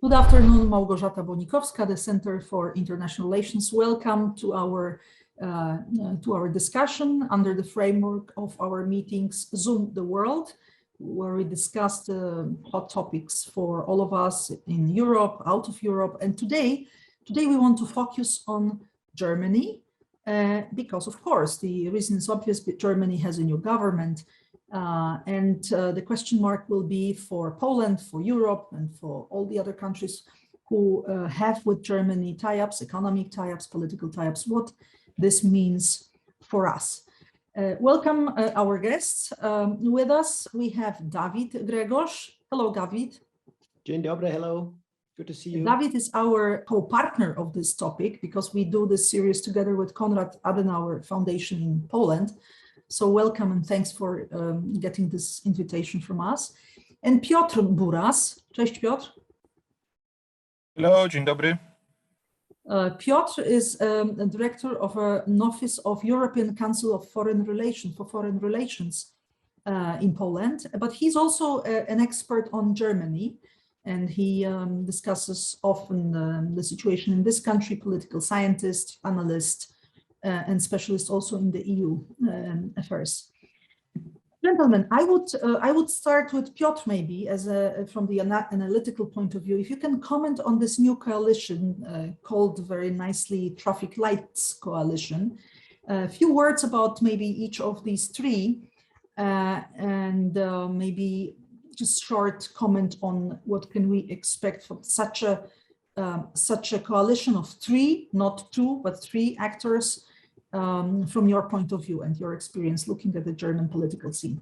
Good afternoon, Małgorzata Bonikowska, the Center for International Relations. Welcome to our discussion under the framework of our meetings, Zoom the World, where we discussed hot topics for all of us in Europe, out of Europe. And today we want to focus on Germany, because of course, the reason is obvious, but Germany has a new government. The question mark will be for Poland, for Europe, and for all the other countries who have with Germany tie-ups, economic tie-ups, political tie-ups, what this means for us. Welcome our guests. With us, we have David Gregosz. Hello, David. Dzień dobry, hello. Good to see you. David is our co-partner of this topic because we do this series together with Konrad Adenauer Foundation in Poland. So welcome and thanks for getting this invitation from us. And Piotr Buras. Cześć, Piotr. Hello, dzień dobry. Piotr is a director of an office of European Council of Foreign Relations in Poland, but he's also an expert on Germany, and he discusses often the situation in this country, political scientist, analyst, and specialist also in the EU affairs. Gentlemen, I would start with Piotr maybe from the analytical point of view. If you can comment on this new coalition called very nicely Traffic Lights Coalition. A few words about maybe each of these three, and maybe just short comment on what can we expect from such a coalition of three, not two, but three actors. From your point of view and your experience looking at the German political scene.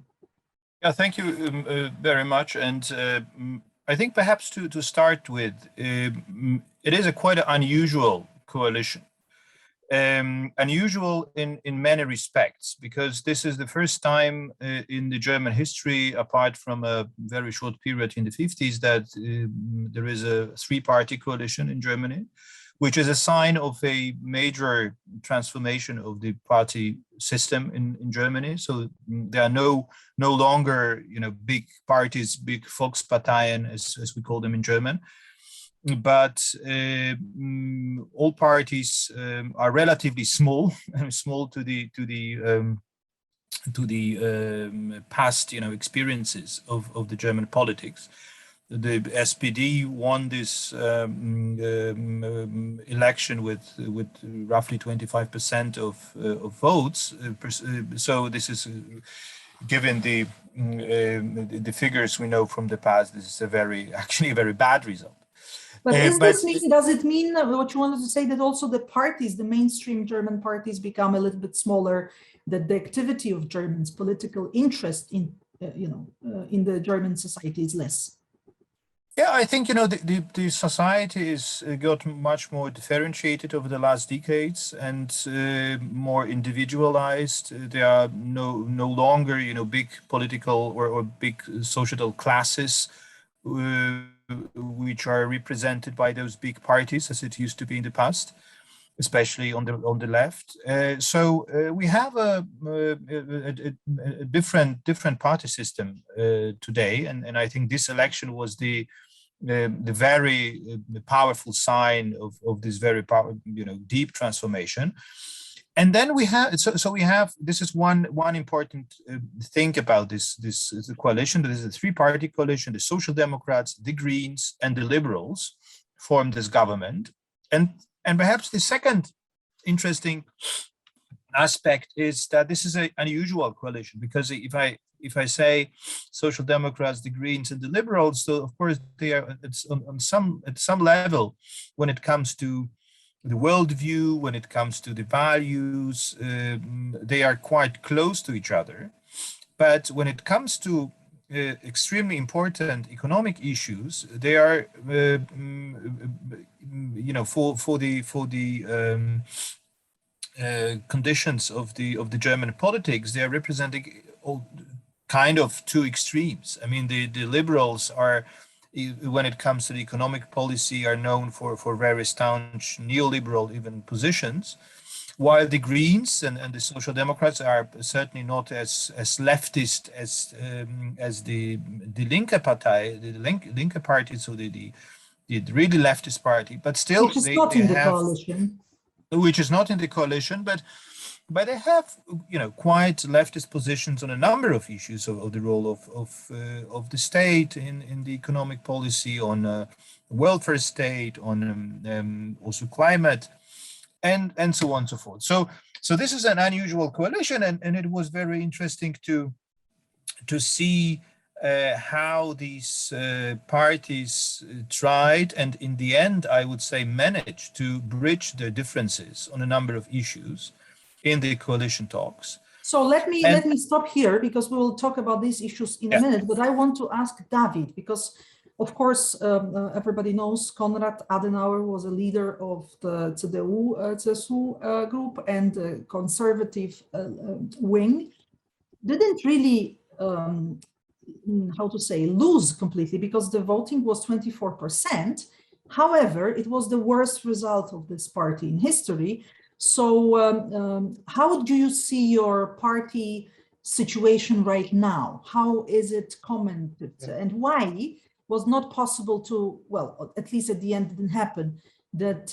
Yeah, thank you very much. And I think perhaps to start with, it is quite an unusual coalition. Unusual in many respects, because this is the first time in the German history, apart from a very short period in the 50s, that there is a three-party coalition in Germany, which is a sign of a major transformation of the party system in Germany. So there are no longer, big parties, big Volksparteien, as we call them in German, but all parties are relatively small, small to the past, experiences of the German politics. The SPD won this election with roughly 25% of votes. So this is, given the figures we know from the past, this is actually a very bad result. But does it mean what you wanted to say, that also the parties, the mainstream German parties, become a little bit smaller, that the activity of Germans, political interest in the German society is less? Yeah, I think, the society is got much more differentiated over the last decades and more individualized. There are no longer, big political or big social classes which are represented by those big parties as it used to be in the past, especially on the left. So we have a different party system today, and I think this election was the very powerful sign of this very deep transformation. And then we have this is one important thing about this coalition. There is a three-party coalition. The Social Democrats, the Greens, and the Liberals form this government. And perhaps the second interesting aspect is that this is an unusual coalition, because if I say Social Democrats, the Greens, and the Liberals, so of course they are at some level when it comes to the worldview, when it comes to the values, they are quite close to each other. But when it comes to extremely important economic issues, they are, for the conditions of the German politics, they are representing all kind of two extremes. I mean, the liberals are, when it comes to the economic policy, are known for very staunch neoliberal even positions, while the Greens and the Social Democrats are certainly not as leftist as the Linke Partei, the Linke Party, so the the really leftist party, but still which is not in the coalition. Which is not in the coalition, but they have, quite leftist positions on a number of issues of the role of the state in the economic policy, on welfare state, on also climate, and so on and so forth. So this is an unusual coalition, and it was very interesting to see how these parties tried, and in the end, I would say, managed to bridge their differences on a number of issues in the coalition talks. So let me stop here, because we will talk about these issues in a minute. But I want to ask David, because of course everybody knows Konrad Adenauer was a leader of the CDU-CSU group, and the conservative wing didn't really lose completely, because the voting was 24%. However, it was the worst result of this party in history. So how do you see your party situation right now? How is it commented, and why was not possible to, well, at least at the end it didn't happen, that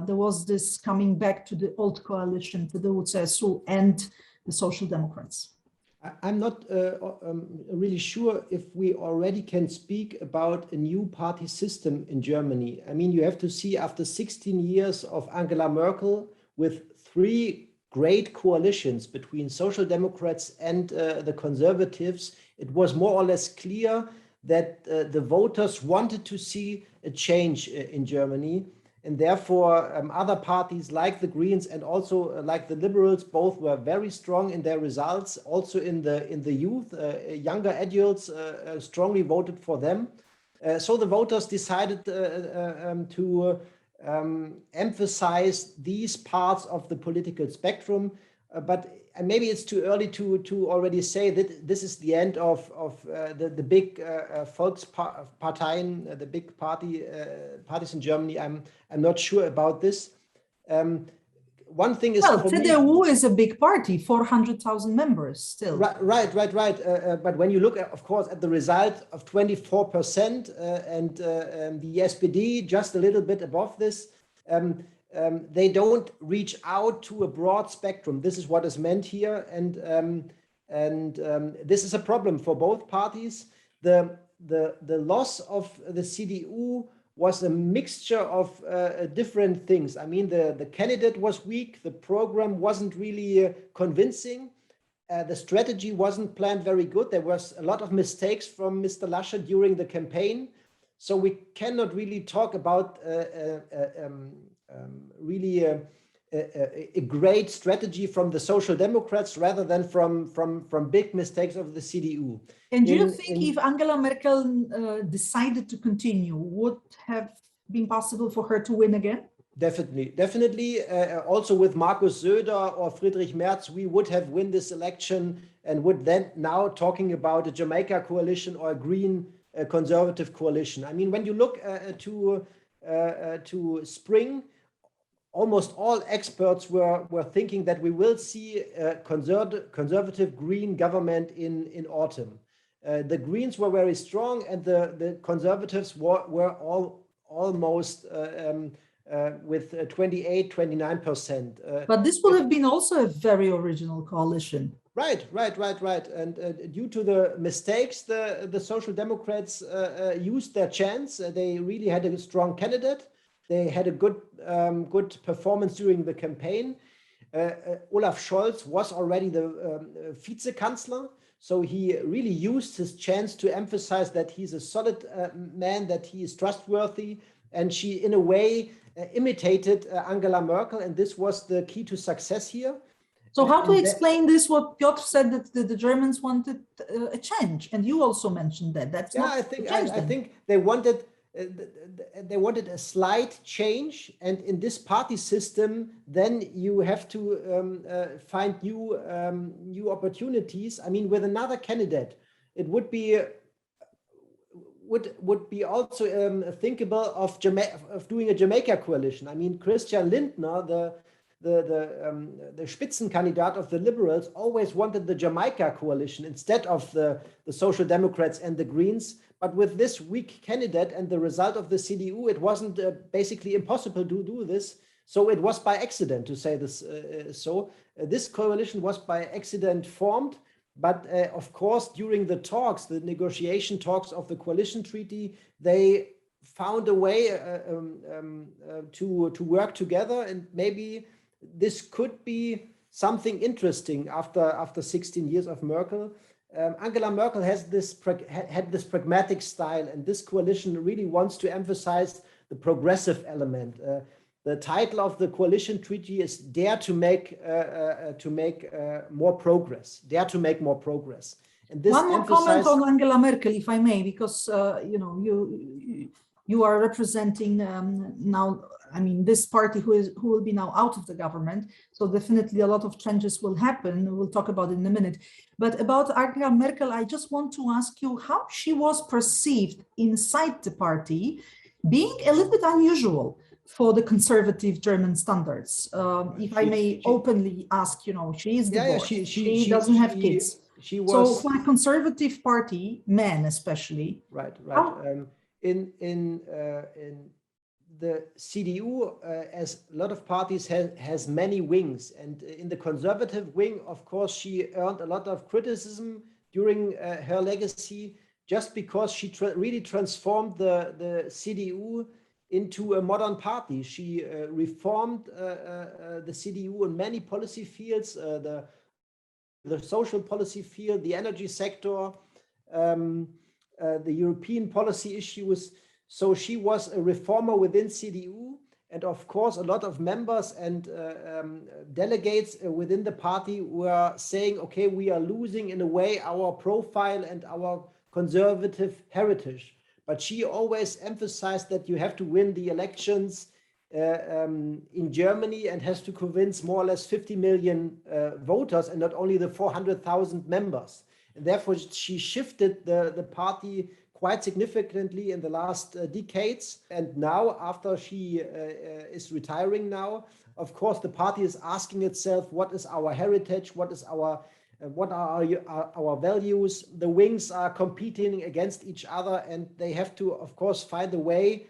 there was this coming back to the old coalition, to the CSU and the Social Democrats? I'm not really sure if we already can speak about a new party system in Germany. I mean, you have to see, after 16 years of Angela Merkel, with 3 great coalitions between Social Democrats and the Conservatives, it was more or less clear that the voters wanted to see a change in Germany. And therefore, other parties like the Greens and also like the Liberals, both were very strong in their results. Also in the youth, younger adults strongly voted for them. So the voters decided to emphasize these parts of the political spectrum. But maybe it's too early to already say that this is the end of the big Volksparteien, the big parties in Germany. I'm not sure about this. One thing is, well, CDU is a big party, 400,000 members still. Right. But when you look, of course, at the result of 24% and the SPD just a little bit above this, they don't reach out to a broad spectrum. This is what is meant here, and this is a problem for both parties. The loss of the CDU was a mixture of different things. I mean, the candidate was weak, the program wasn't really convincing, the strategy wasn't planned very good. There was a lot of mistakes from Mr. Laschet during the campaign. So we cannot really talk about really a great strategy from the Social Democrats, rather than from big mistakes of the CDU. And do you think if Angela Merkel decided to continue, would have been possible for her to win again? Definitely. Also with Markus Söder or Friedrich Merz, we would have won this election, and would then now talking about a Jamaica coalition or a Green conservative coalition. I mean, when you look to spring, almost all experts were thinking that we will see a conservative Green government in autumn. The Greens were very strong, and the Conservatives were almost with 28-29%. But this would have been also a very original coalition. Right. And due to the mistakes, the Social Democrats used their chance. They really had a strong candidate. They had a good performance during the campaign. Olaf Scholz was already the Vizekanzler, so he really used his chance to emphasize that he's a solid man, that he is trustworthy, and she, in a way, imitated Angela Merkel, and this was the key to success here. So how to explain this, what Piotr said, that the Germans wanted a change, and you also mentioned that. That's not I think they wanted a slight change, and in this party system, then you have to find new opportunities. I mean, with another candidate, it would be also thinkable of doing a Jamaica coalition. I mean, Christian Lindner, the Spitzenkandidat of the Liberals, always wanted the Jamaica coalition instead of the Social Democrats and the Greens. but with this weak candidate and the result of the CDU, it wasn't basically impossible to do this. So it was by accident, to say this. This coalition was by accident formed. But of course, during the talks, the negotiation talks of the coalition treaty, they found a way to work together, and maybe this could be something interesting after 16 years of Merkel. Angela Merkel had this pragmatic style, and this coalition really wants to emphasize the progressive element. The title of the coalition treaty is "Dare to make more progress." Dare to make more progress. And this one more comment on Angela Merkel, if I may, because you are representing now. I mean, this party who will be now out of the government. So definitely a lot of changes will happen. We'll talk about it in a minute. But about Angela Merkel, I just want to ask you how she was perceived inside the party, being a little bit unusual for the conservative German standards. If I may openly ask, she is divorced. She doesn't have kids. So for a conservative party, men especially. Right. In the CDU, as a lot of parties, has many wings, and in the conservative wing, of course, she earned a lot of criticism during her legacy, just because she really transformed the CDU into a modern party. She reformed the CDU in many policy fields, the social policy field, the energy sector, the European policy issues. So she was a reformer within CDU, and of course a lot of members and delegates within the party were saying, okay, we are losing in a way our profile and our conservative heritage. But she always emphasized that you have to win the elections in Germany and has to convince more or less 50 million voters, and not only the 400,000 members. And therefore she shifted the party quite significantly in the last decades. And now, after she is retiring now, of course, the party is asking itself, what is our heritage? What are our values? The wings are competing against each other, and they have to, of course, find a way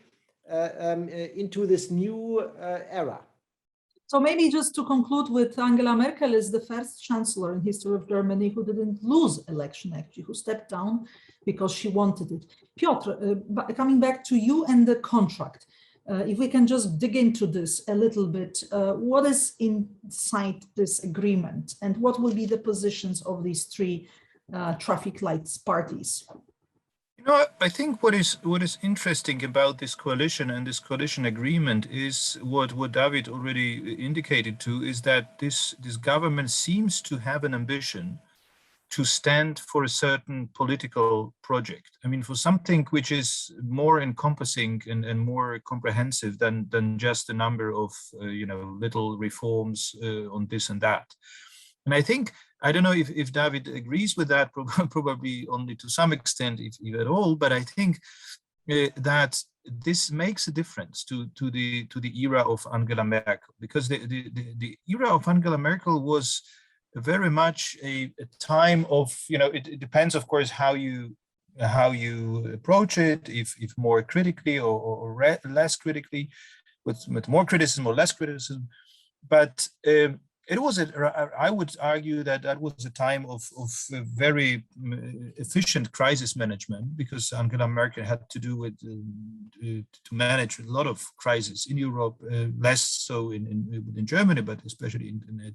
into this new era. So maybe just to conclude with, Angela Merkel is the first chancellor in history of Germany who didn't lose election, actually, who stepped down because she wanted it. Piotr, coming back to you and the contract, if we can just dig into this a little bit, what is inside this agreement, and what will be the positions of these three traffic lights parties? I think what is interesting about this coalition and this coalition agreement is what David already indicated to, is that this government seems to have an ambition to stand for a certain political project. I mean, for something which is more encompassing and more comprehensive than just a number of little reforms on this and that. And I think, I don't know if David agrees with that, probably only to some extent, if at all, but I think that this makes a difference to the era of Angela Merkel, because the era of Angela Merkel was very much a time of, it depends, of course, how you approach it, if more critically or less critically, with more criticism or less criticism, but it was I would argue that was a time of very efficient crisis management, because Angela Merkel had to do with to manage a lot of crises in Europe, less so in Germany, but especially in the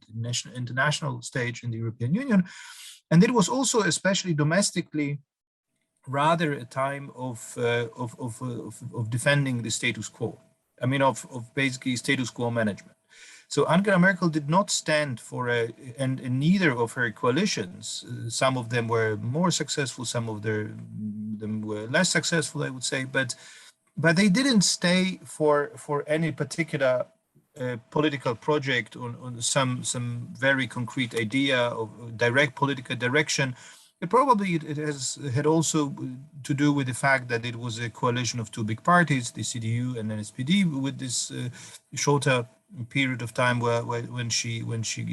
international stage in the European Union. And it was also, especially domestically, rather a time of defending the status quo. I mean, of basically status quo management. So Angela Merkel did not stand for and neither of her coalitions, some of them were more successful, some of them were less successful, I would say, but they didn't stay for any particular political project on some very concrete idea of direct political direction. It had also to do with the fact that it was a coalition of two big parties, the CDU and the SPD, with this shorter period of time when she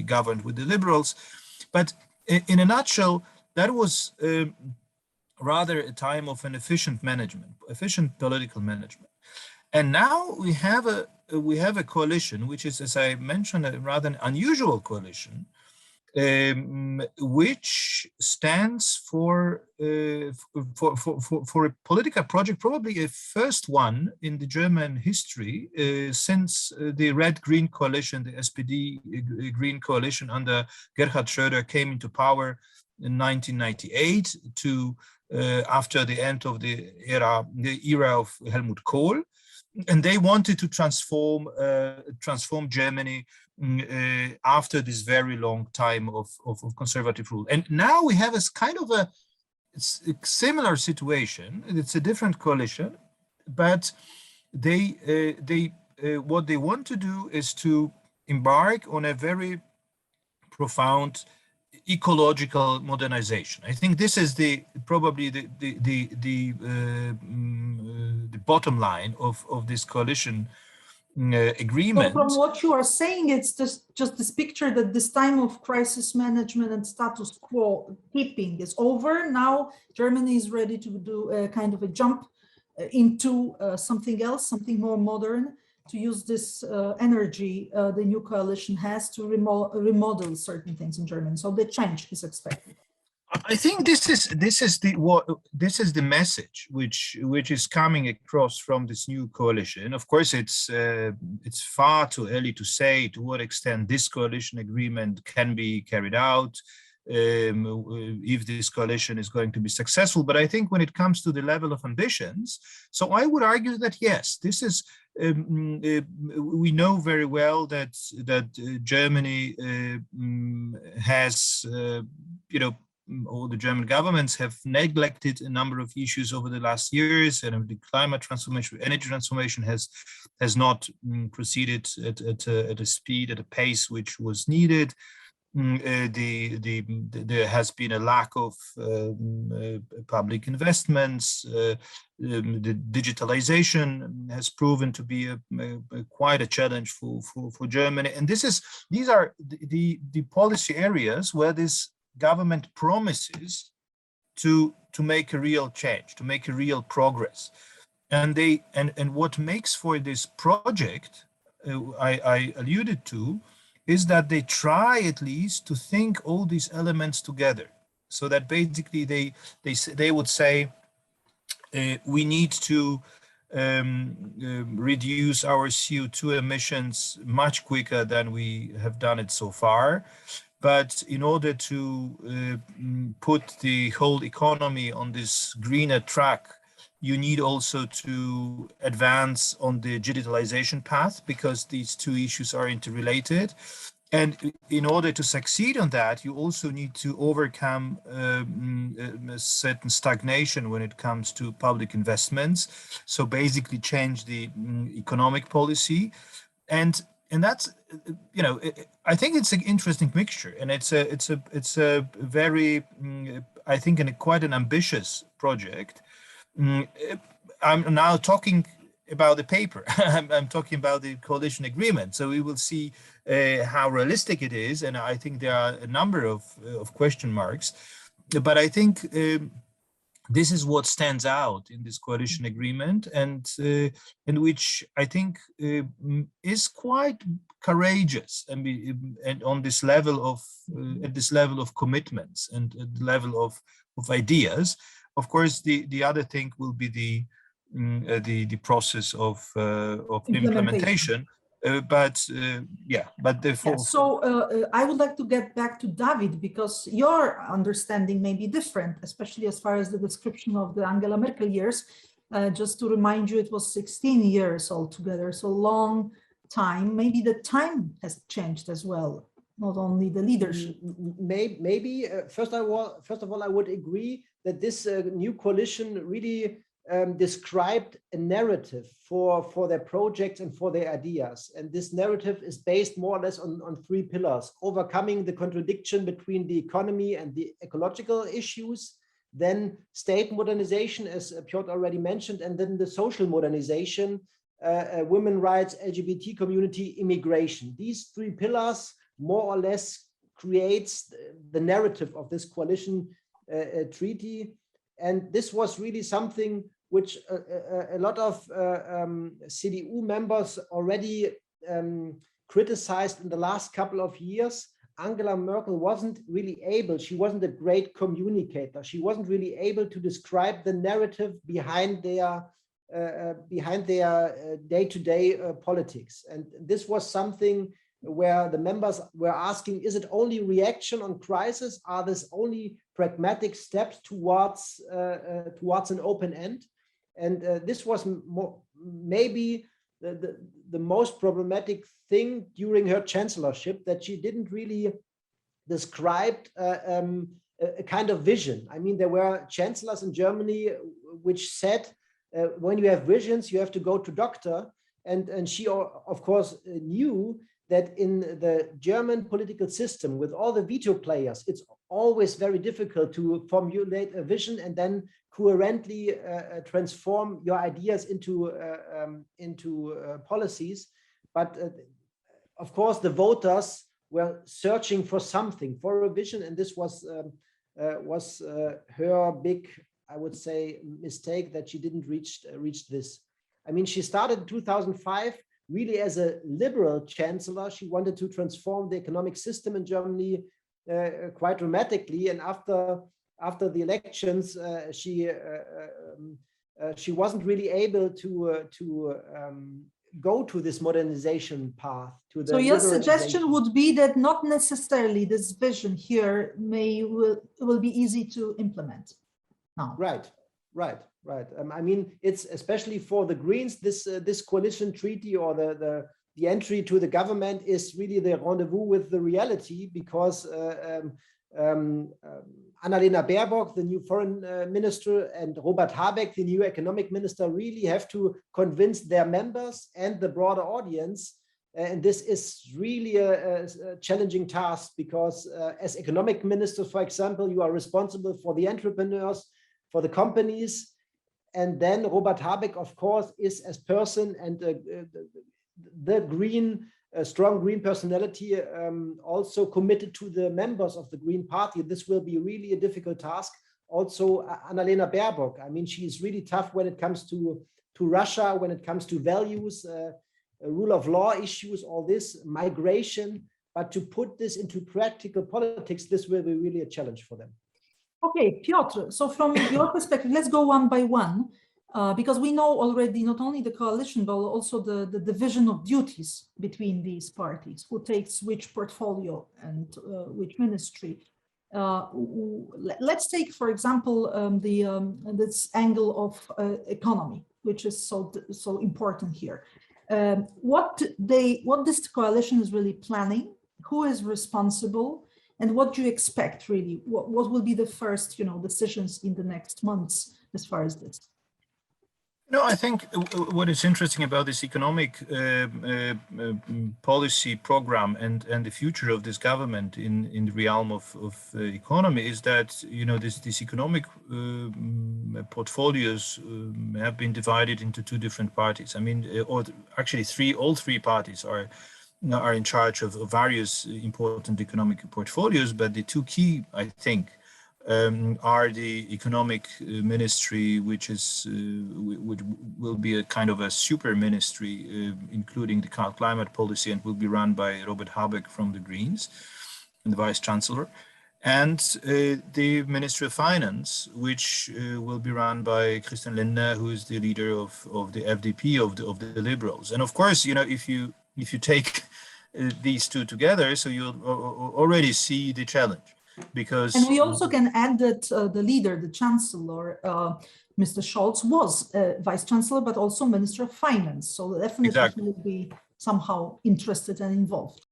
governed with the liberals. But in a nutshell, that was rather a time of an efficient management, efficient political management. And now we have a coalition, which is, as I mentioned, a rather unusual coalition, which stands for a political project, probably a first one in the German history since the Red-Green coalition, the SPD Green coalition under Gerhard Schröder came into power in 1998 to after the end of the era of Helmut Kohl. And they wanted to transform Germany after this very long time of conservative rule. And now we have a kind of a similar situation. It's a different coalition, but what they want to do is to embark on a very profound ecological modernization. I think this is probably the bottom line of this coalition agreement. So from what you are saying, it's just this picture that this time of crisis management and status quo keeping is over. Now Germany is ready to do a kind of a jump into something else, something more modern, to use this energy the new coalition has to remodel certain things in Germany. So the change is expected. I think this is the message which is coming across from this new coalition. Of course, it's far too early to say to what extent this coalition agreement can be carried out, if this coalition is going to be successful. But I think when it comes to the level of ambitions, so I would argue that yes, this is. We know very well that Germany has, all the German governments have neglected a number of issues over the last years, and the climate transformation, energy transformation has not proceeded at a speed, at a pace which was needed. There has been a lack of public investments. The digitalization has proven to be quite a challenge for Germany, and these are the policy areas where this government promises to make a real change, to make a real progress, and what makes for this project I alluded to is that they try at least to think all these elements together, so that basically they would say we need to reduce our CO2 emissions much quicker than we have done it so far. But in order to put the whole economy on this greener track, you need also to advance on the digitalization path, because these two issues are interrelated. And in order to succeed on that, you also need to overcome a certain stagnation when it comes to public investments. So basically change the economic policy. And that's, I think it's an interesting mixture, and it's a very, I think, quite an ambitious project. I'm now talking about the paper. I'm talking about the coalition agreement. So we will see how realistic it is, and I think there are a number of question marks. But I think this is what stands out in this coalition agreement, and which I think is quite courageous, and on this level of at this level of commitments and at the level of ideas. Of course, the other thing will be the process of implementation. But therefore. Yeah, so I would like to get back to David, because your understanding may be different, especially as far as the description of the Angela Merkel years. Just to remind you, it was 16 years altogether, so long time. Maybe the time has changed as well, not only the leadership. Maybe first of all, I would agree that this new coalition really described a narrative for their projects and for their ideas. And this narrative is based more or less on three pillars: overcoming the contradiction between the economy and the ecological issues, then state modernization, as Piotr already mentioned, and then the social modernization, women rights, LGBT community, immigration. These three pillars more or less creates the narrative of this coalition treaty. And this was really something which a lot of CDU members already criticized in the last couple of years. Angela Merkel wasn't really able, she wasn't a great communicator. She wasn't really able to describe the narrative behind their day-to-day politics. And this was something where the members were asking, is it only reaction on crisis? Are this only pragmatic steps towards an open end? And this was maybe the most problematic thing during her chancellorship, that she didn't really describe a kind of vision. I mean, there were chancellors in Germany which said, when you have visions, you have to go to doctor. And she, of course, knew that in the German political system, with all the veto players, it's always very difficult to formulate a vision and then coherently transform your ideas into policies. But of course, the voters were searching for something, for a vision, and this was her big, I would say, mistake, that she didn't reach this. I mean, she started in 2005 really as a liberal chancellor. She wanted to transform the economic system in Germany quite dramatically, and after the elections, she wasn't really able to go to this modernization path. So your suggestion would be that not necessarily this vision here will be easy to implement now. Right. I mean, it's especially for the Greens, this coalition treaty, or the entry to the government, is really the rendezvous with the reality, because Annalena Baerbock, the new foreign minister, and Robert Habeck, the new economic minister, really have to convince their members and the broader audience. And this is really a challenging task, because as economic minister, for example, you are responsible for the entrepreneurs, for the companies. And then Robert Habeck, of course, is as person and the green, strong green personality, also committed to the members of the Green Party. This will be really a difficult task. Also, Annalena Baerbock, I mean, she is really tough when it comes to Russia, when it comes to values, rule of law issues, all this, migration. But to put this into practical politics, this will be really a challenge for them. Okay, Piotr, so from your perspective, let's go one by one, because we know already not only the coalition, but also the division of duties between these parties, who takes which portfolio and which ministry. Let's take, for example, this angle of economy, which is so important here. What this coalition is really planning, who is responsible, and what do you expect, really? What will be the first, decisions in the next months as far as this? No, I think what is interesting about this economic policy program and the future of this government in the realm of the economy is that, these economic portfolios have been divided into two different parties. I mean, or actually all three parties are in charge of various important economic portfolios, but the two key, I think, are the economic ministry, which will be a kind of a super ministry, including the climate policy, and will be run by Robert Habeck from the Greens, and the Vice Chancellor, and the Ministry of Finance, which will be run by Christian Lindner, who is the leader of the FDP, of the Liberals. And of course, if you take these two together, so you'll already see the challenge. And we also can add that the leader, the chancellor, Mr. Scholz, was vice chancellor, but also Minister of Finance. So definitely he will be somehow interested and involved.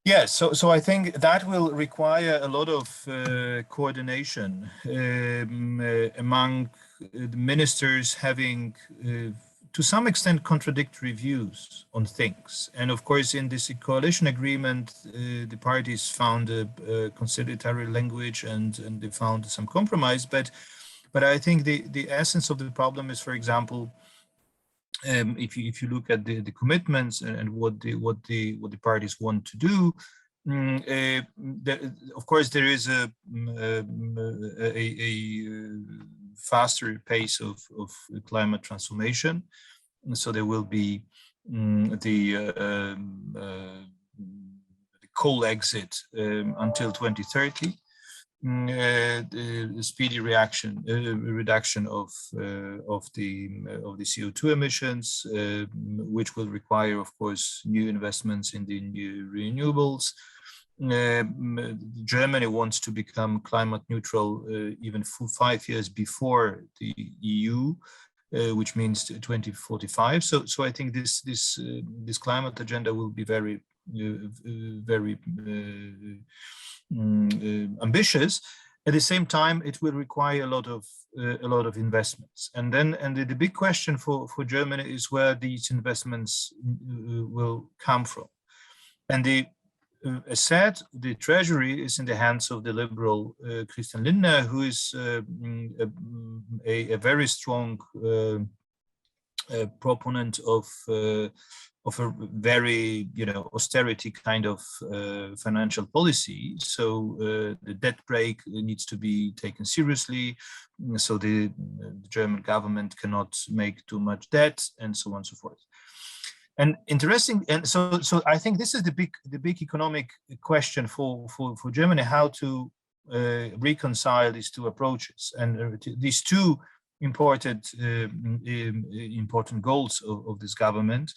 Yes, so I think that will require a lot of coordination among the ministers having to some extent contradictory views on things. And of course, in this coalition agreement, the parties found a conciliatory language and they found some compromise. But I think the essence of the problem is, for example, if you look at the commitments and what the parties want to do, of course, there is a faster pace of climate transformation. So there will be the coal exit until 2030. The speedy reduction of the CO2 emissions, which will require, of course, new investments in the new renewables. Germany wants to become climate neutral even 5 years before the EU, which means 2045. So I think this climate agenda will be very ambitious. At the same time, it will require a lot of investments. And the big question for Germany is where these investments will come from. And as said, the treasury is in the hands of the liberal Christian Lindner, who is a very strong proponent of a very, austerity kind of financial policy. So the debt brake needs to be taken seriously. So the German government cannot make too much debt, and so on and so forth. And interesting, and so I think this is the big economic question for Germany: how to reconcile these two approaches and these two important goals of this government.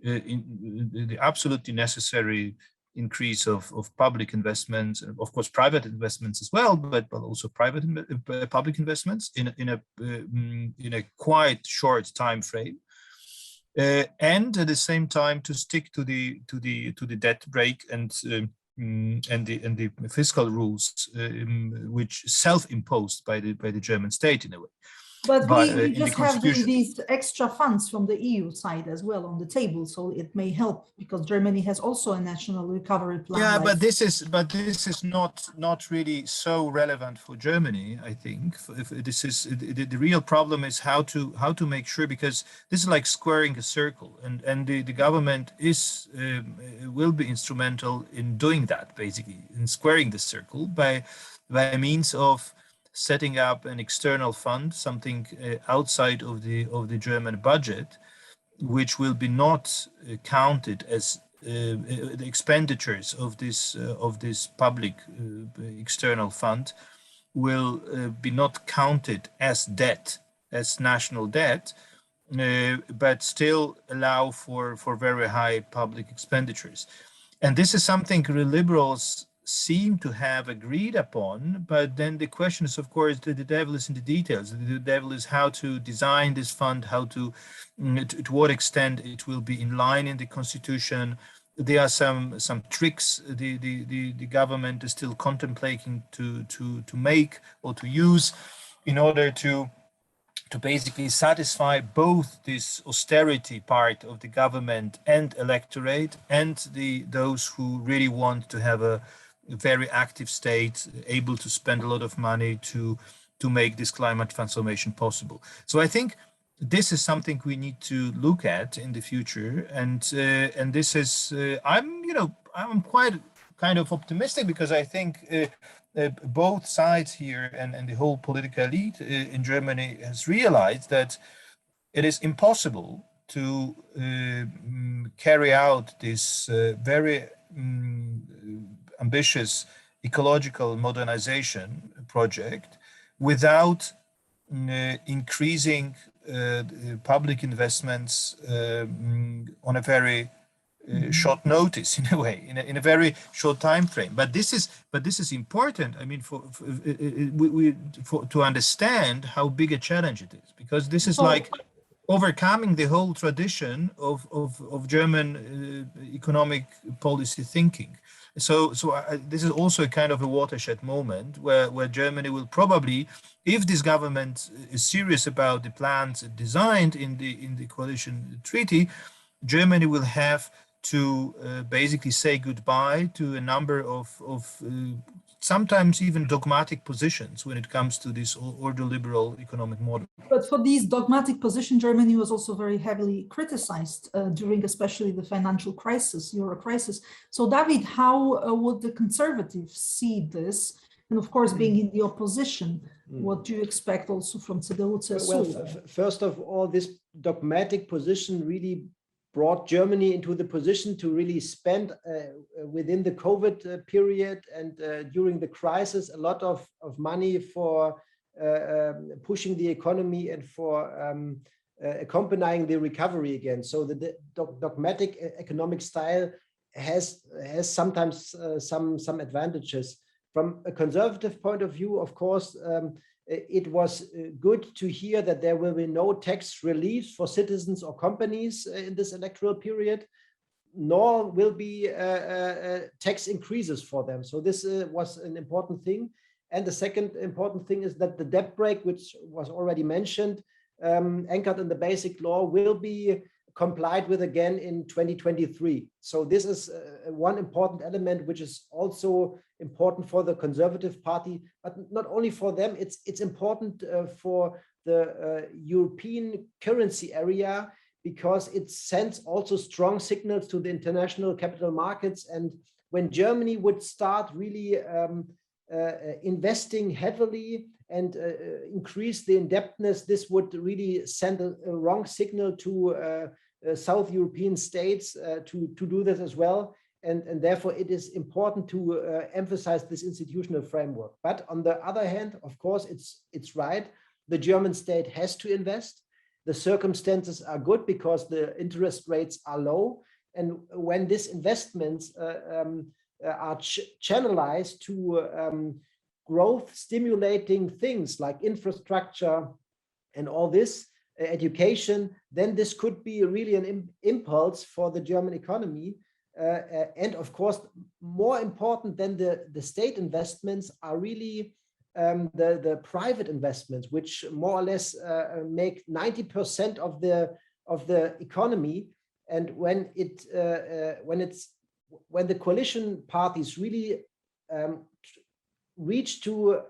The absolutely necessary increase of public investments, of course private investments as well, but also public investments in a quite short time frame. And at the same time to stick to the debt brake and the fiscal rules, which self-imposed by the German state in a way. But we just have these extra funds from the EU side as well on the table, so it may help because Germany has also a national recovery plan. Yeah, but this is not really so relevant for Germany. I think this is the real problem is how to make sure, because this is like squaring a circle, and the government will be instrumental in doing that, basically in squaring the circle by means of setting up an external fund, something outside of the German budget, which will be not counted as the expenditures of this public external fund will be not counted as debt, as national debt, but still allow for very high public expenditures. And this is something the liberals seem to have agreed upon, but then the question is, of course, the devil is in the details. The devil is how to design this fund, how to what extent it will be in line in the constitution. There are some tricks the government is still contemplating to make or to use in order to basically satisfy both this austerity part of the government and electorate and those who really want to have a very active state, able to spend a lot of money to make this climate transformation possible. So I think this is something we need to look at in the future, and this is I'm quite kind of optimistic, because I think both sides here and the whole political elite in Germany has realized that it is impossible to carry out this very ambitious ecological modernization project without increasing public investments on a very short notice, in a way, in a very short time frame. But this is important. I mean, for to understand how big a challenge it is, because this is like overcoming the whole tradition of German economic policy thinking. So this is also a kind of a watershed moment where Germany will probably, if this government is serious about the plans designed in the coalition treaty, Germany will have to basically say goodbye to a number of sometimes even dogmatic positions when it comes to this ordoliberal economic model. But for these dogmatic positions, Germany was also very heavily criticized during especially the financial crisis, euro crisis. So David, how would the conservatives see this? And of course, being in the opposition, what do you expect also from CDU-CSU? Well, first of all, this dogmatic position really brought Germany into the position to really spend within the COVID period and during the crisis a lot of money for pushing the economy and for accompanying the recovery again. So the dogmatic economic style has sometimes some advantages. From a conservative point of view, of course, it was good to hear that there will be no tax reliefs for citizens or companies in this electoral period, nor will be tax increases for them. So this was an important thing. And the second important thing is that the debt brake, which was already mentioned, anchored in the basic law, will be complied with again in 2023. So this is one important element, which is also important for the Conservative Party, but not only for them, it's important for the European currency area, because it sends also strong signals to the international capital markets. And when Germany would start really investing heavily and increase the indebtedness, this would really send a wrong signal to South European states to do this as well. And therefore, it is important to emphasize this institutional framework. But on the other hand, of course, it's right. The German state has to invest. The circumstances are good because the interest rates are low. And when these investments are channelized to growth stimulating things like infrastructure and all this, education, then this could be really an impulse for the German economy. And of course, more important than the state investments are really the private investments, which more or less make 90% of the economy. And when the coalition parties really reach to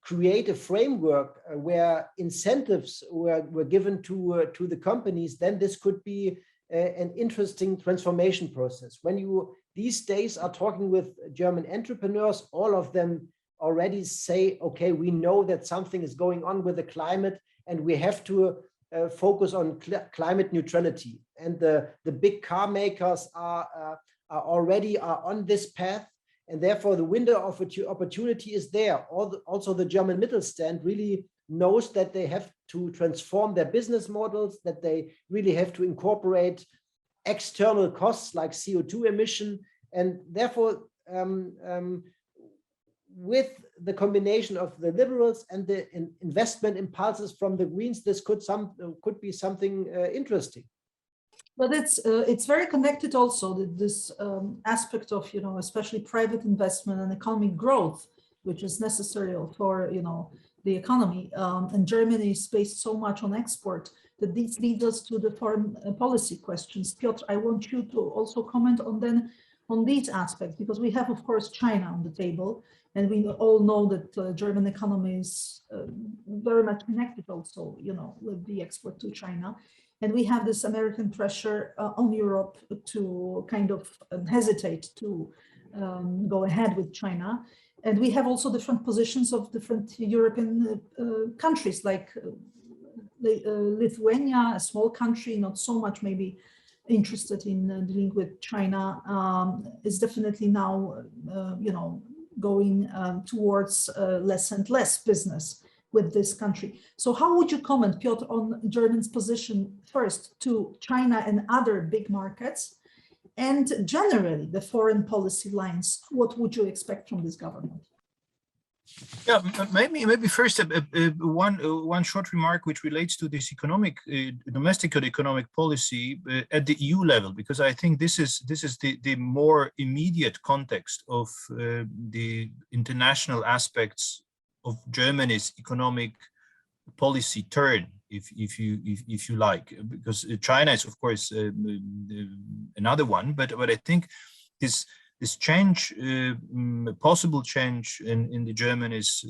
create a framework where incentives were given to the companies, then this could be an interesting transformation process. When you these days are talking with German entrepreneurs, all of them already say, okay, we know that something is going on with the climate and we have to focus on climate neutrality. And the big car makers are already on this path. And therefore, the window of opportunity is there. Also, the German Mittelstand really knows that they have to transform their business models, that they really have to incorporate external costs like CO2 emission. And therefore, with the combination of the liberals and the investment impulses from the Greens, this could be something interesting. But it's very connected also, this aspect of, especially private investment and economic growth, which is necessary for, the economy. And Germany is based so much on export that this leads us to the foreign policy questions. Piotr, I want you to also comment on these aspects, because we have, of course, China on the table. And we all know that the German economy is very much connected also, with the export to China. And we have this American pressure on Europe to kind of hesitate to go ahead with China. And we have also different positions of different European countries, like Lithuania, a small country, not so much maybe interested in dealing with China, is definitely now, going towards less and less business with this country. So how would you comment, Piotr, on Germany's position first to China and other big markets, and generally the foreign policy lines? What would you expect from this government? Yeah, maybe first one short remark which relates to this domestic economic policy at the EU level, because I think this is the more immediate context of the international aspects of Germany's economic policy turn, if you like, because China is of course another one, but I think this change, possible change in the Germany's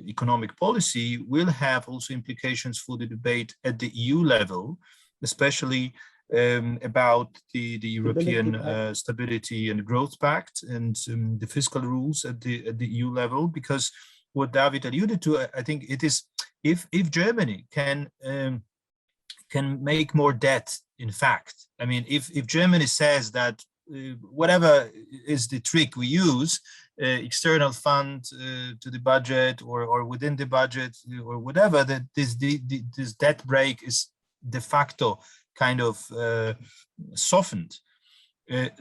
economic policy will have also implications for the debate at the EU level, especially about the European Stability and Growth Pact and the fiscal rules at the EU level. Because what David alluded to, I think it is, if Germany can make more debt, in fact, I mean, if Germany says that whatever is the trick we use, external fund to the budget or within the budget or whatever, that this debt break is de facto kind of softened,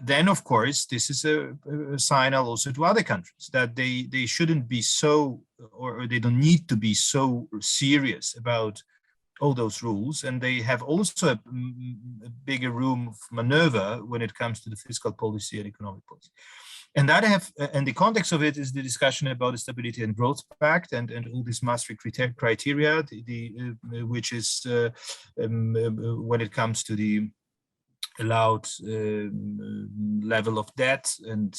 then of course this is a signal also to other countries that they shouldn't be so, or they don't need to be so serious about all those rules, and they have also a bigger room of maneuver when it comes to the fiscal policy and economic policy. And and the context of it is the discussion about the Stability and Growth Pact and all these Maastricht criteria, which is when it comes to the allowed level of debt, and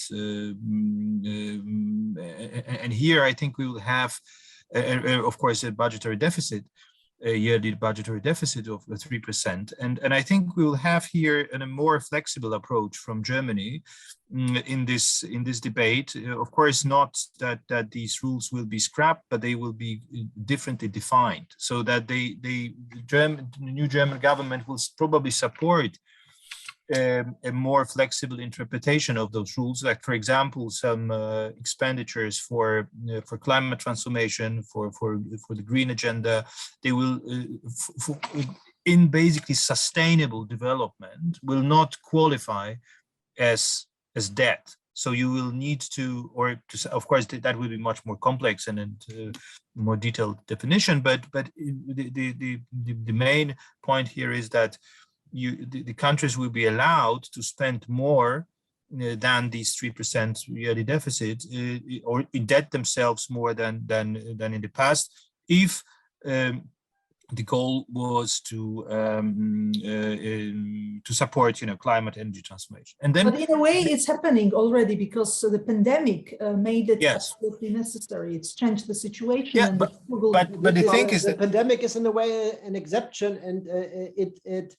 here I think we will have, of course, a budgetary deficit, a yearly budgetary deficit of 3%, and I think we will have here a more flexible approach from Germany in this debate. Of course, not that these rules will be scrapped, but they will be differently defined, so that the new German government will probably support a more flexible interpretation of those rules, like, for example, some expenditures for climate transformation, for the green agenda. They will, in basically sustainable development, will not qualify as debt. So you will need to, of course, that will be much more complex and more detailed definition. But the main point here is that the countries will be allowed to spend more than these 3% yearly deficit, or indebt themselves more than in the past, if the goal was to support, climate energy transformation. And then, but in a way, it's happening already, because the pandemic made it absolutely necessary. It's changed the situation. Yeah, and but the thing is the pandemic is in a way an exception, and it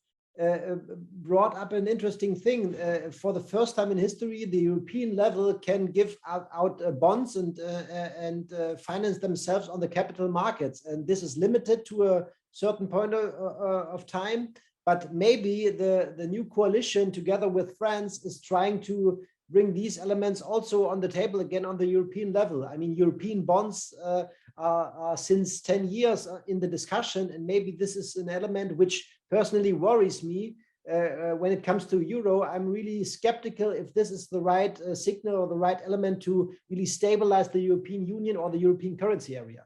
brought up an interesting thing. For the first time in history, the European level can give out bonds and finance themselves on the capital markets, and this is limited to a certain point of time. But maybe the new coalition, together with France, is trying to bring these elements also on the table again on the European level. I mean, European bonds are since 10 years in the discussion, and maybe this is an element which personally worries me when it comes to euro. I'm really skeptical if this is the right signal or the right element to really stabilize the European Union or the European currency area.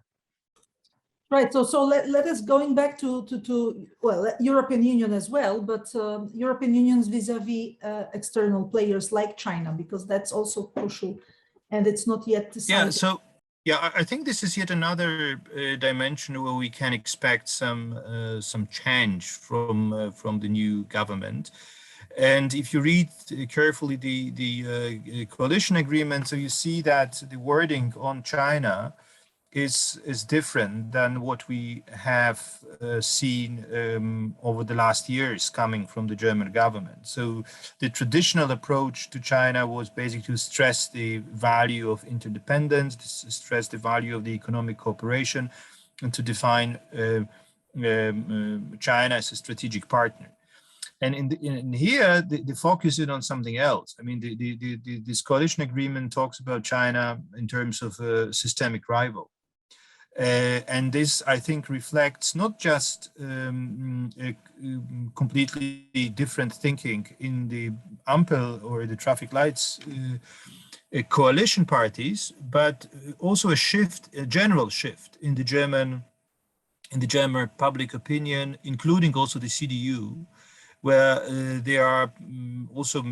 Right. So let us going back to European Union as well, but European Union's vis-a-vis external players like China, because that's also crucial, and it's not yet decided. Yeah. So. Yeah, I think this is yet another dimension where we can expect some change from the new government. And if you read carefully the coalition agreement, so you see that the wording on China is different than what we have seen over the last years coming from the German government. So the traditional approach to China was basically to stress the value of interdependence, to stress the value of the economic cooperation, and to define China as a strategic partner. And in here, the focus is on something else. I mean, this coalition agreement talks about China in terms of a systemic rival. And this, I think, reflects not just a completely different thinking in the Ampel or the traffic lights coalition parties, but also a general shift in the German public opinion, including also the CDU, where there are also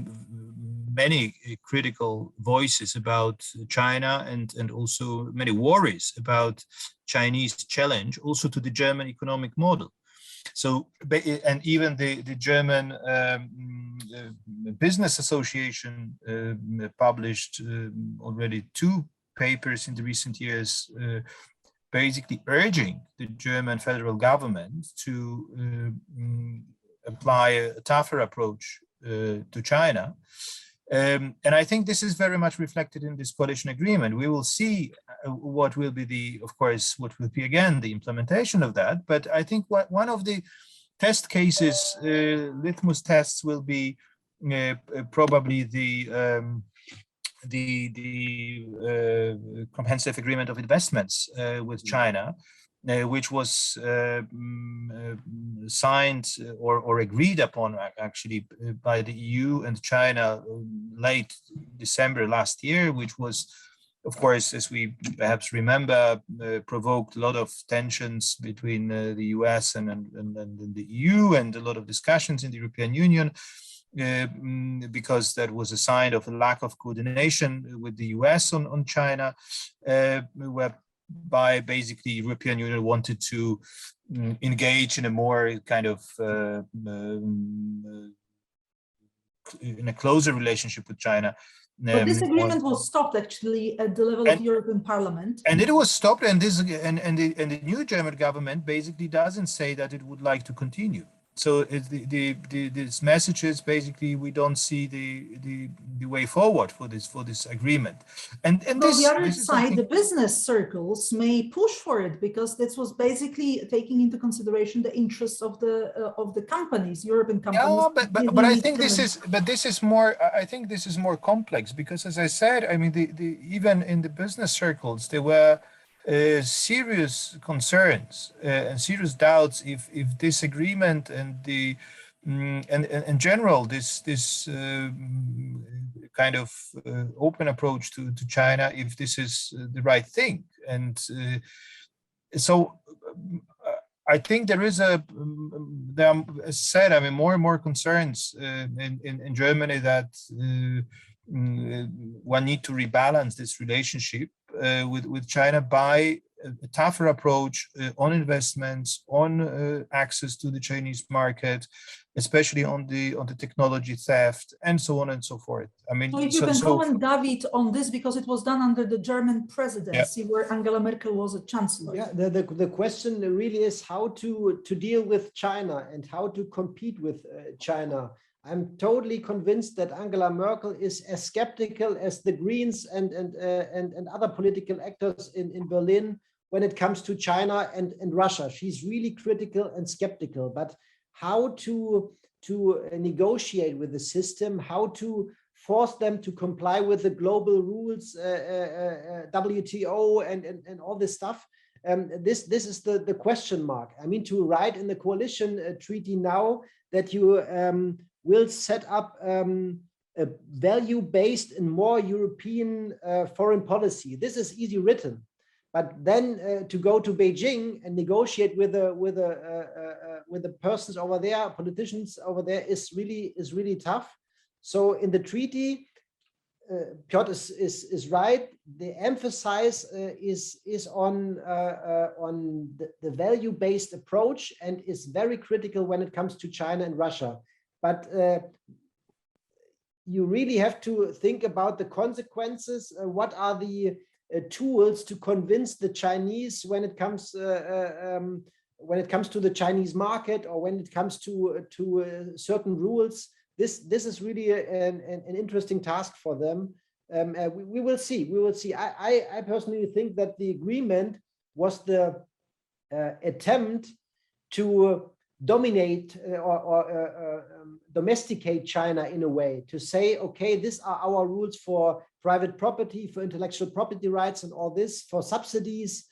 many critical voices about China and also many worries about Chinese challenge also to the German economic model. So, and even the German Business Association published already 2 papers in the recent years, basically urging the German federal government to apply a tougher approach to China. And I think this is very much reflected in this coalition agreement. We will see what will be of course, what will be again the implementation of that. But I think one of the test cases, litmus tests, will be probably the comprehensive agreement of investments with China, which was signed or agreed upon actually by the EU and China late December last year, which was, of course, as we perhaps remember, provoked a lot of tensions between the US and the EU, and a lot of discussions in the European Union, because that was a sign of a lack of coordination with the US on China, whereby basically European Union wanted to engage in a more kind of in a closer relationship with China. But this agreement was stopped actually at the level of European Parliament. And it was stopped, and the new German government basically doesn't say that it would like to continue. So this message is basically we don't see the way forward for this agreement. And on the other side, the business circles may push for it, because this was basically taking into consideration the interests of the companies, European companies. Yeah, but I think this is more. I think this is more complex, because, as I said, I mean, even in the business circles there were serious concerns and serious doubts if this agreement and and in general this kind of open approach to China, if this is the right thing. And so I think there are, as said, I mean, more and more concerns in Germany that one need to rebalance this relationship with China by a tougher approach on investments, on access to the Chinese market, especially on the technology theft, and so on and so forth. I mean, so if you can comment, David, on this, because it was done under the German presidency, where Angela Merkel was a chancellor. Yeah, the question really is how to deal with China and how to compete with China. I'm totally convinced that Angela Merkel is as skeptical as the Greens and other political actors in Berlin when it comes to China and Russia. She's really critical and skeptical. But how to negotiate with the system, how to force them to comply with the global rules, WTO and all this stuff. This is the question mark. I mean, to write in the coalition treaty now that you will set up a value-based and more European foreign policy. This is easy written, but then to go to Beijing and negotiate with the persons over there, politicians over there, is really tough. So in the treaty, Piotr is right. The emphasis is on the value-based approach, and is very critical when it comes to China and Russia. But you really have to think about the consequences. What are the tools to convince the Chinese when it comes to the Chinese market, or when it comes to certain rules? This is really an interesting task for them. We will see. We will see. I personally think that the agreement was the attempt to dominate or domesticate China in a way, to say, okay, these are our rules for private property, for intellectual property rights and all this, for subsidies.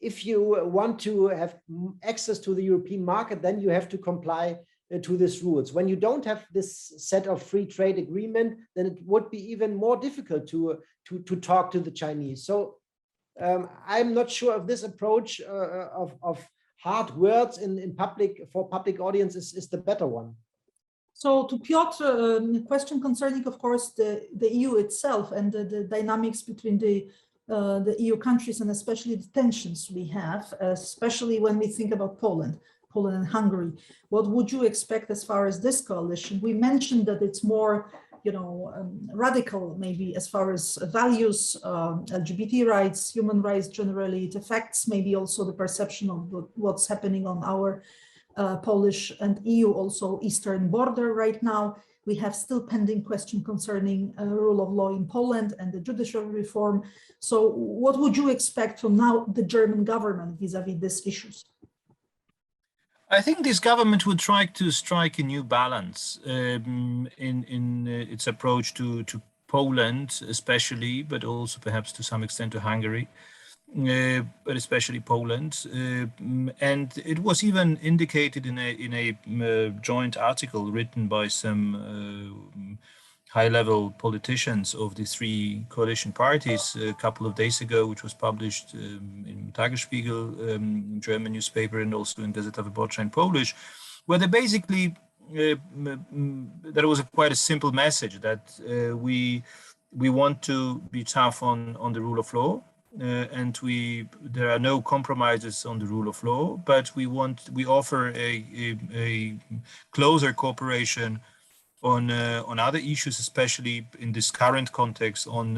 If you want to have access to the European market, then you have to comply to these rules. When you don't have this set of free trade agreement, then it would be even more difficult to talk to the Chinese. So I'm not sure if this approach of hard words in public, for public audience, is the better one. So to Piotr, question concerning, of course, the EU itself and the dynamics between the EU countries, and especially the tensions we have, especially when we think about Poland and Hungary. What would you expect as far as this coalition? We mentioned that it's more, radical, maybe as far as values, LGBT rights, human rights generally. It affects maybe also the perception of what's happening on our Polish and EU also eastern border right now. We have still pending question concerning rule of law in Poland and the judicial reform. So what would you expect from now the German government vis-a-vis these issues? I think this government would try to strike a new balance in its approach to Poland, especially, but also perhaps to some extent to Hungary. But especially Poland, and it was even indicated in a joint article written by some high-level politicians of the three coalition parties a couple of days ago, which was published in Tagesspiegel, German newspaper, and also in Gazeta Wyborcza in Polish, where they basically there was quite a simple message that we want to be tough on the rule of law. And there are no compromises on the rule of law, but we offer a closer cooperation on other issues, especially in this current context on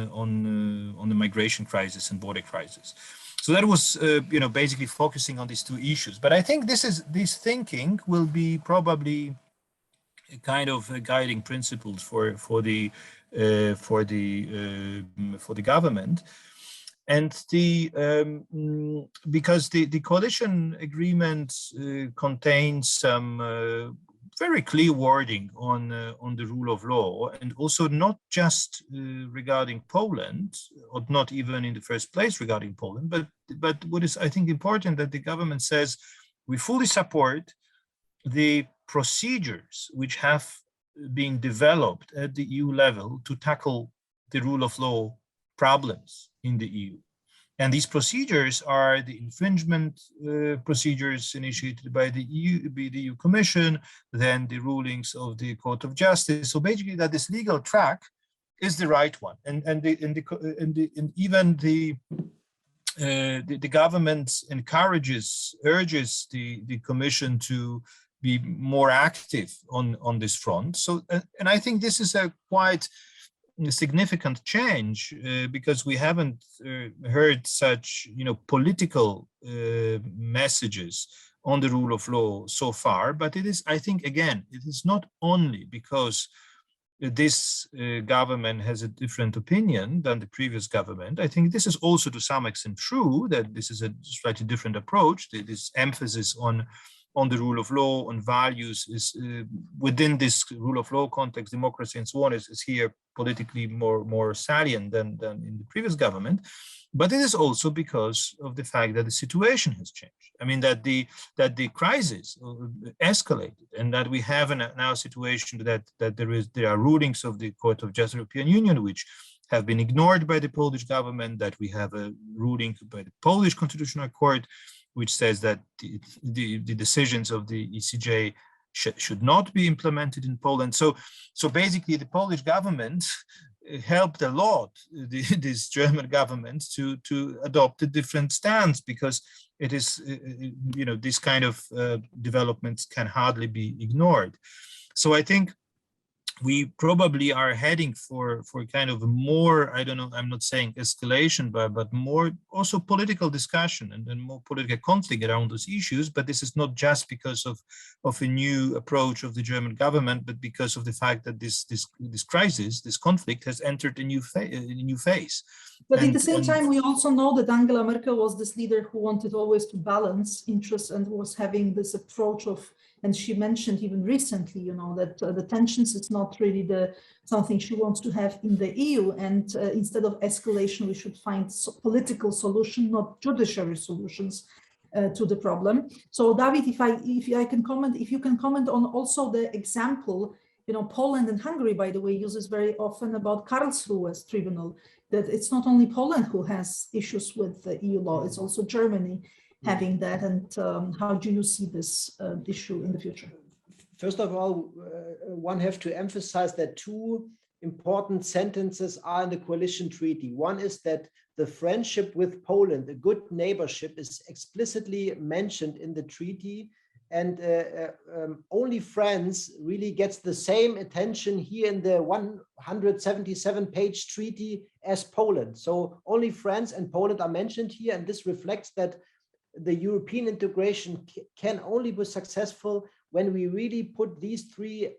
the migration crisis and border crisis. So that was basically focusing on these two issues. But I think this thinking will be probably a kind of guiding principles for the government. And because the coalition agreement contains some very clear wording on the rule of law, and also not just regarding Poland, or not even in the first place regarding Poland, but what is, I think, important, that the government says we fully support the procedures which have been developed at the EU level to tackle the rule of law problems in the EU. And these procedures are the infringement procedures initiated by the EU Commission, then the rulings of the Court of Justice. So basically, that this legal track is the right one, and even the government urges the Commission to be more active on this front. So, and I think this is a quite significant change because we haven't heard such political messages on the rule of law so far. But it is, I think, again, it is not only because this government has a different opinion than the previous government. I think this is also to some extent true, that this is a slightly different approach. This emphasis on the rule of law, on values, is within this rule of law context, democracy and so on, is here politically more salient than in the previous government. But it is also because of the fact that the situation has changed. I mean, that the crisis escalated, and that we have now a situation that there are rulings of the Court of Justice of the European Union which have been ignored by the Polish government, that we have a ruling by the Polish Constitutional Court which says that the decisions of the ECJ should not be implemented in Poland. So basically, the Polish government helped a lot this German government to adopt a different stance, because it is this kind of developments can hardly be ignored. So I think we probably are heading for kind of a more, I don't know, I'm not saying escalation, but more also political discussion and more political conflict around those issues. But this is not just because of a new approach of the German government, but because of the fact that this crisis, this conflict, has entered a new phase. But at the same time, we also know that Angela Merkel was this leader who wanted always to balance interests and was having this approach of, and she mentioned even recently, that the tensions is not really something she wants to have in the EU. And instead of escalation, we should find political solution, not judiciary solutions to the problem. So David, if you can comment on also the example, Poland and Hungary, by the way, uses very often about Karlsruhe's tribunal, that it's not only Poland who has issues with the EU law, it's also Germany having that. And how do you see this issue in the future? first of all, one have to emphasize that two important sentences are in the coalition treaty. One is that the friendship with Poland, a good neighborship, is explicitly mentioned in the treaty, and only France really gets the same attention here in the 177-page treaty as Poland. So only France and Poland are mentioned here, and this reflects that the European integration can only be successful when we really put these three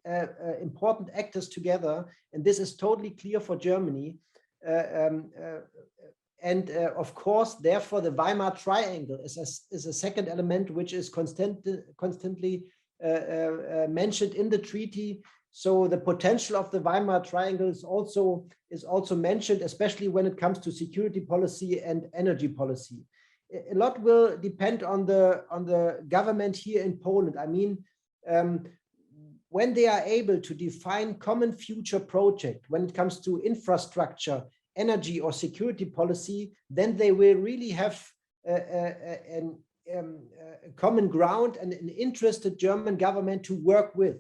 important actors together, and this is totally clear for Germany. Of course, therefore, the Weimar Triangle is a second element which is constantly mentioned in the treaty. So the potential of the Weimar Triangle is also mentioned, especially when it comes to security policy and energy policy. A lot will depend on the government here in Poland. I mean, when they are able to define common future project when it comes to infrastructure, energy or security policy, then they will really have a common ground and an interested German government to work with.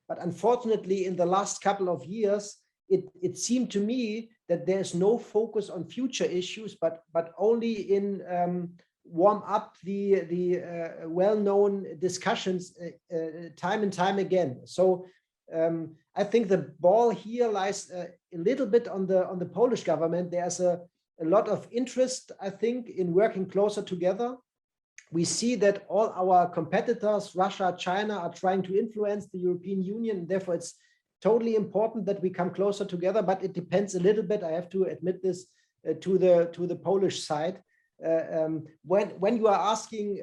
But unfortunately, in the last couple of years, it seemed to me that there's no focus on future issues, but only in warm up the well-known discussions time and time again. So I think the ball here lies a little bit on the Polish government. There's a lot of interest, I think, in working closer together. We see that all our competitors, Russia, China, are trying to influence the European Union. Therefore, it's totally important that we come closer together, but it depends a little bit, I have to admit this, to the Polish side. When you are asking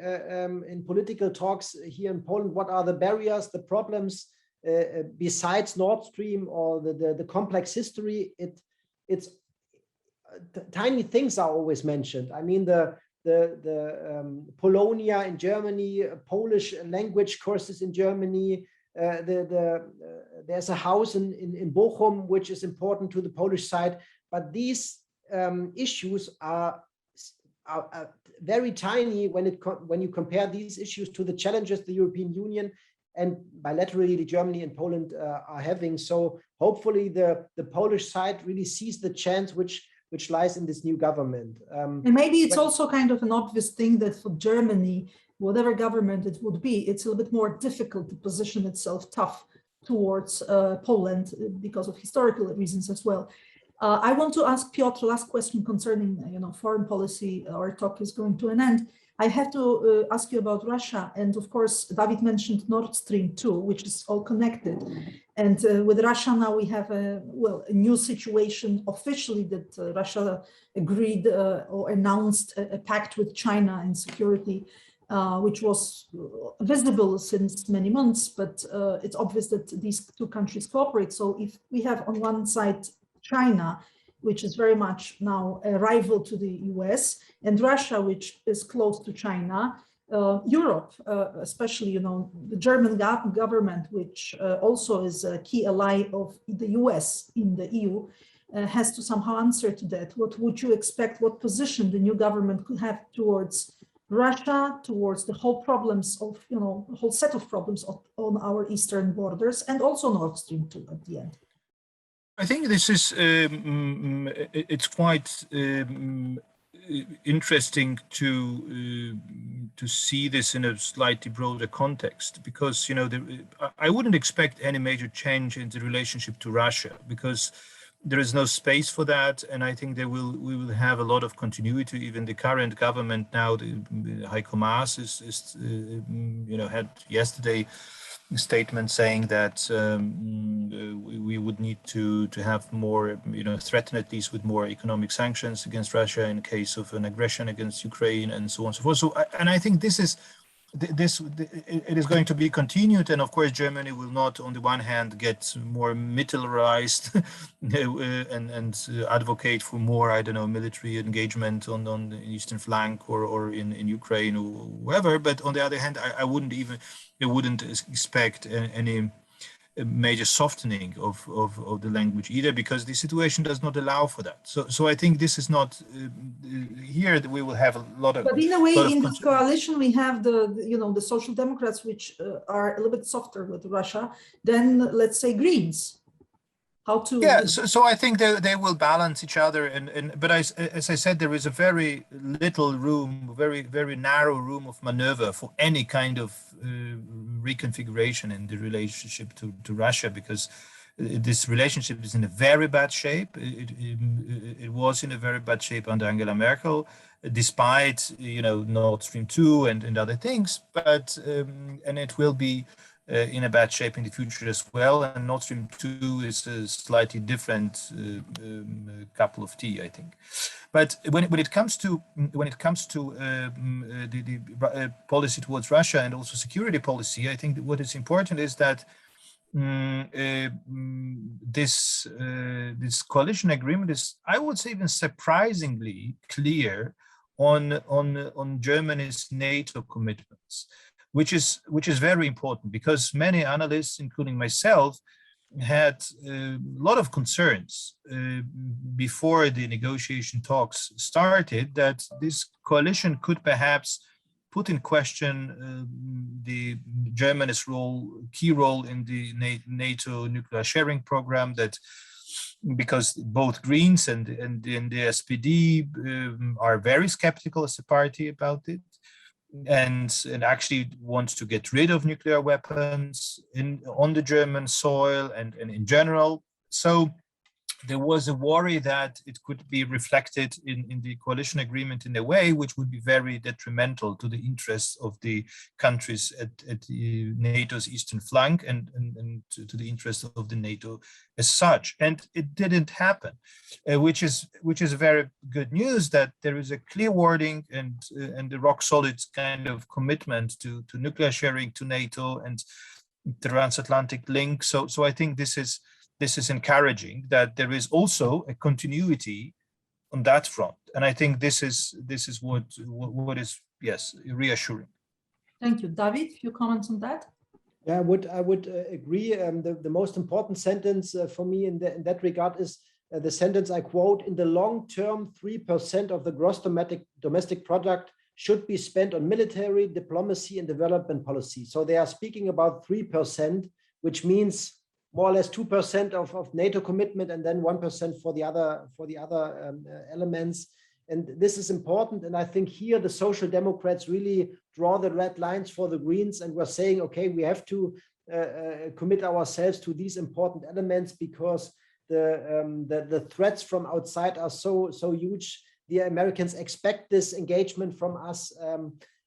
in political talks here in Poland, what are the barriers, the problems, besides Nord Stream or the complex history, it's tiny things are always mentioned. I mean, the Polonia in Germany, Polish language courses in Germany, there's a house in Bochum which is important to the Polish side, but these issues are very tiny when you compare these issues to the challenges the European Union and bilaterally Germany and Poland are having. So hopefully the Polish side really sees the chance which lies in this new government. And maybe it's also kind of an obvious thing that for Germany, whatever government it would be, it's a little bit more difficult to position itself tough towards Poland because of historical reasons as well. I want to ask Piotr last question concerning foreign policy. Our talk is going to an end. I have to ask you about Russia, and of course David mentioned Nord Stream 2, which is all connected. And with Russia now we have a new situation officially that Russia agreed or announced a pact with China in security, which was visible since many months, but it's obvious that these two countries cooperate. So if we have on one side China, which is very much now a rival to the US, and Russia, which is close to China, Europe, especially the German government, which also is a key ally of the US in the EU, has to somehow answer to that. What would you expect? What position the new government could have towards Russia, towards the whole problems of the whole set of problems on our eastern borders, and also Nord Stream 2 at the end? I think this is it's quite interesting to see this in a slightly broader context, because I wouldn't expect any major change in the relationship to Russia, because there is no space for that, and I think we will have a lot of continuity. Even the current government now, the Heiko Maas is had yesterday a statement saying that we would need to have more, threaten at least with more economic sanctions against Russia in case of an aggression against Ukraine, and so on and so forth. So, and I think it is going to be continued, and of course Germany will not, on the one hand, get more militarized and advocate for more, military engagement on the eastern flank or in Ukraine or wherever. But on the other hand, I wouldn't expect any a major softening of the language either, because the situation does not allow for that. So I think this is not here that we will have a lot of. But in a way, in this coalition, we have the Social Democrats, which are a little bit softer with Russia than, let's say, Greens. How to? Yeah, so I think they will balance each other, but as I said, there is a very little room, very narrow room of maneuver for any kind of reconfiguration in the relationship to Russia, because this relationship is in a very bad shape. It was in a very bad shape under Angela Merkel, despite Nord Stream 2 and other things, but and it will be in a bad shape in the future as well. And Nord Stream 2 is a slightly different cup of tea, I think. But when it comes to the policy towards Russia and also security policy, I think that what is important is that this coalition agreement is, I would say, even surprisingly clear on Germany's NATO commitments, which is very important, because many analysts, including myself, had a lot of concerns before the negotiation talks started that this coalition could perhaps put in question the Germany's key role in the NATO nuclear sharing program, that because both Greens and the SPD are very skeptical as a party about it, and actually wants to get rid of nuclear weapons on the German soil and in general. So there was a worry that it could be reflected in the coalition agreement in a way which would be very detrimental to the interests of the countries at the NATO's eastern flank and to the interests of the NATO as such. And it didn't happen, which is very good news, that there is a clear wording and a rock solid kind of commitment to nuclear sharing, to NATO and the transatlantic link. So I think this is encouraging, that there is also a continuity on that front, and I think this is what is, yes, reassuring. Thank you, David. Few comments on that. Yeah, I would agree. The most important sentence for me in that regard is the sentence I quote: "In the long term, 3% of the gross domestic product should be spent on military, diplomacy, and development policy." So they are speaking about 3%, which means more or less 2% of NATO commitment, and then 1% for the other elements. And this is important. And I think here the Social Democrats really draw the red lines for the Greens, and we're saying, okay, we have to commit ourselves to these important elements, because the threats from outside are so huge. The Americans expect this engagement from us.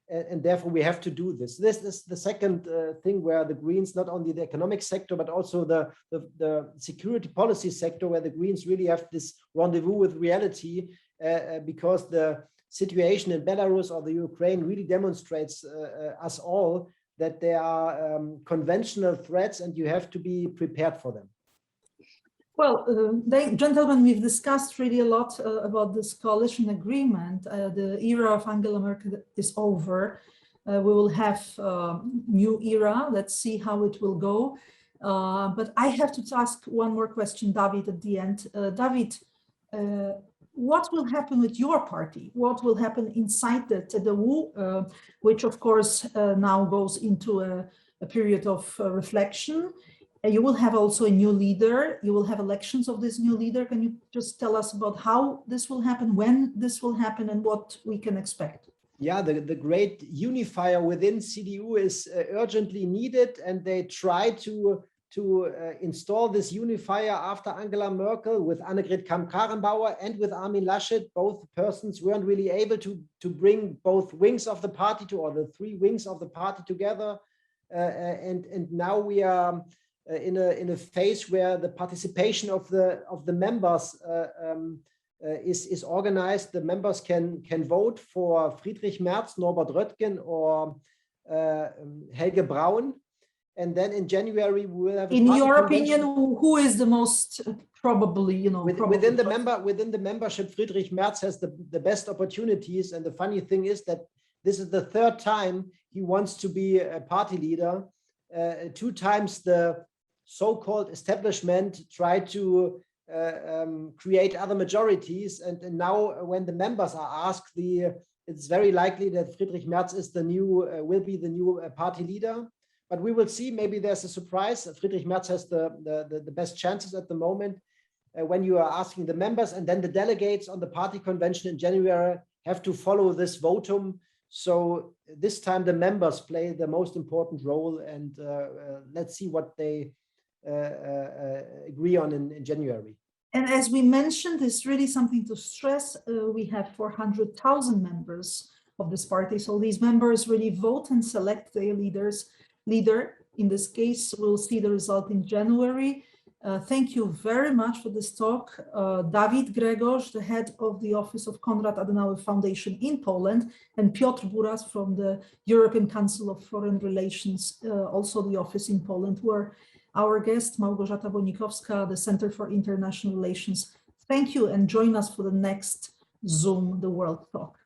And therefore we have to do this. This is the second thing where the Greens, not only the economic sector, but also the security policy sector, where the Greens really have this rendezvous with reality, because the situation in Belarus or the Ukraine really demonstrates us all that there are conventional threats, and you have to be prepared for them. Well, gentlemen, we've discussed really a lot about this coalition agreement. The era of Angela Merkel is over. We will have a new era. Let's see how it will go. But I have to ask one more question, David, at the end. David, what will happen with your party? What will happen inside the CDU, which of course now goes into a period of reflection? You will have also a new leader. You will have elections of this new leader. Can you just tell us about how this will happen, when this will happen, and what we can expect? Yeah, the great unifier within CDU is urgently needed, and they try to install this unifier after Angela Merkel with Annegret Kramp-Karrenbauer and with Armin Laschet. Both persons weren't really able to bring both wings of the party or the three wings of the party together, and now we are in a phase where the participation of the members is organized. The members can vote for Friedrich Merz, Norbert Röttgen, or Helge Braun, and then in January we will have. In your opinion, who is the most probably, within the membership? Friedrich Merz has the best opportunities, and the funny thing is that this is the third time he wants to be a party leader. 2 times the so-called establishment tried to create other majorities. And now when the members are asked, it's very likely that Friedrich Merz is will be the new party leader. But we will see, maybe there's a surprise. Friedrich Merz has the best chances at the moment when you are asking the members, and then the delegates on the party convention in January have to follow this votum. So this time the members play the most important role, and let's see what they agree on in January. And as we mentioned, it's really something to stress. We have 400,000 members of this party. So these members really vote and select their leader. In this case, we'll see the result in January. Thank you very much for this talk. David Gregosz, the head of the Office of Konrad Adenauer Foundation in Poland, and Piotr Buras from the European Council of Foreign Relations, also the office in Poland, were our guest, Małgorzata Bonikowska, the Center for International Relations. Thank you, and join us for the next Zoom, the World Talk.